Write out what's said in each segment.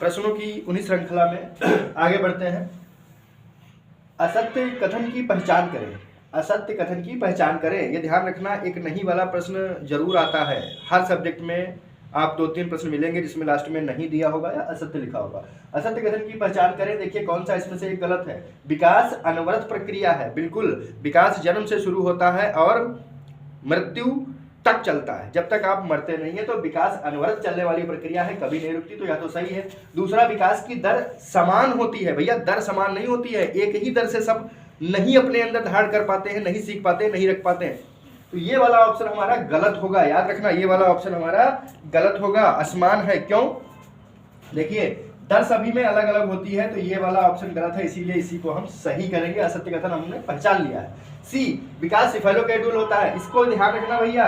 प्रश्नों की उन्हीं श्रृंखला में आगे बढ़ते हैं। असत्य कथन की पहचान करें। असत्य कथन की पहचान करें, ये ध्यान रखना, एक नहीं वाला प्रश्न जरूर आता है हर सब्जेक्ट में। आप 2-3 प्रश्न मिलेंगे जिसमें लास्ट में नहीं दिया होगा या असत्य लिखा होगा। असत्य कथन की पहचान करें। देखिए कौन सा इसमें से एक गलत है। विकास अनवरत प्रक्रिया है। बिल्कुल, विकास जन्म से शुरू होता है और मृत्यु तक चलता है। जब तक आप मरते नहीं है तो विकास अनवरत चलने वाली प्रक्रिया है, कभी नहीं रुकती, तो या तो सही है। दूसरा, विकास की दर समान होती है। भैया दर समान नहीं होती है, एक ही दर से सब नहीं अपने अंदर धारण कर पाते हैं, नहीं सीख पाते हैं, नहीं रख पाते हैं। तो ये वाला ऑप्शन हमारा गलत होगा, याद रखना, ये वाला ऑप्शन हमारा गलत होगा। असमान है, क्यों? देखिए दर सभी में अलग अलग होती है, तो ये वाला ऑप्शन गलत है, इसीलिए इसी को हम सही करेंगे। असत्य कथन हमने पहचान लिया है। सी, विकास सिफेलोकेडुल होता है। इसको ध्यान रखना भैया,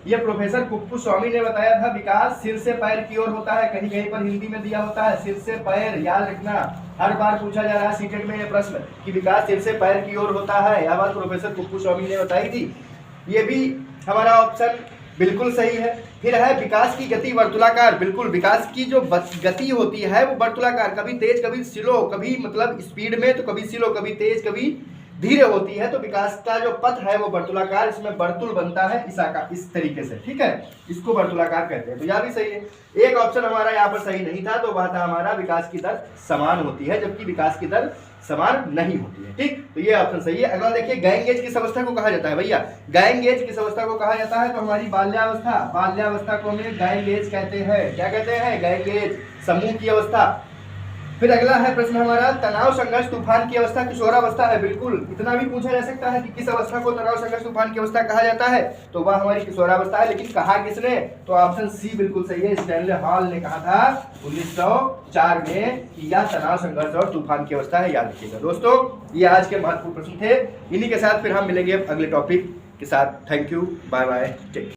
ये प्रोफेसर कुप्पू स्वामी ने बताया था, विकास सिर से पैर की ओर होता है। कहीं कहीं पर हिंदी में दिया होता है सिर से पैर, याद रखना, हर बार पूछा जा रहा है सीटेट में ये प्रश्न कि विकास सिर से पैर की ओर होता है। यह बात प्रोफेसर कुप्पू स्वामी ने बताई थी। ये भी हमारा ऑप्शन बिल्कुल सही है। फिर है विकास की गति वर्तुलाकार। बिल्कुल, विकास की जो गति होती है वो वर्तुलाकार, कभी तेज कभी स्लो, कभी मतलब स्पीड में, तो कभी स्लो, कभी तेज कभी धीरे होती है। तो विकास का जो पथ है वो वर्तुलाकार, इसमें वर्तुल बनता है इस तरीके से, ठीक है, इसको वर्तुलाकार कहते हैं। तो यह भी सही है। एक ऑप्शन हमारा यहाँ पर सही नहीं था, तो वह था हमारा विकास की दर समान होती है, जबकि विकास की दर समान नहीं होती है। ठीक, तो ये ऑप्शन सही है। अगला देखिए, गाइंग एज किस अवस्था को कहा जाता है? भैया गाइंग एज किस अवस्था को कहा जाता है? तो हमारी बाल्यावस्था, बाल्यावस्था को हमें गाइंग एज कहते हैं। क्या कहते हैं? गाइंग एज, समूह की अवस्था। फिर अगला है प्रश्न हमारा, तनाव संघर्ष तूफान की अवस्था किशोरावस्था है। बिल्कुल, इतना भी पूछा जा सकता है कि किस अवस्था को तनाव संघर्ष तूफान की अवस्था कहा जाता है, तो वह हमारी किशोरावस्था है। लेकिन कहा किसने? तो ऑप्शन सी बिल्कुल सही है। स्टैनले हॉल ने कहा था 1904 में कि यह तनाव संघर्ष और तूफान की अवस्था है, याद रखिएगा। दोस्तों ये आज के महत्वपूर्ण प्रश्न थे। इन्हीं के साथ फिर हम मिलेंगे अगले टॉपिक के साथ। Thank you, bye bye, take care.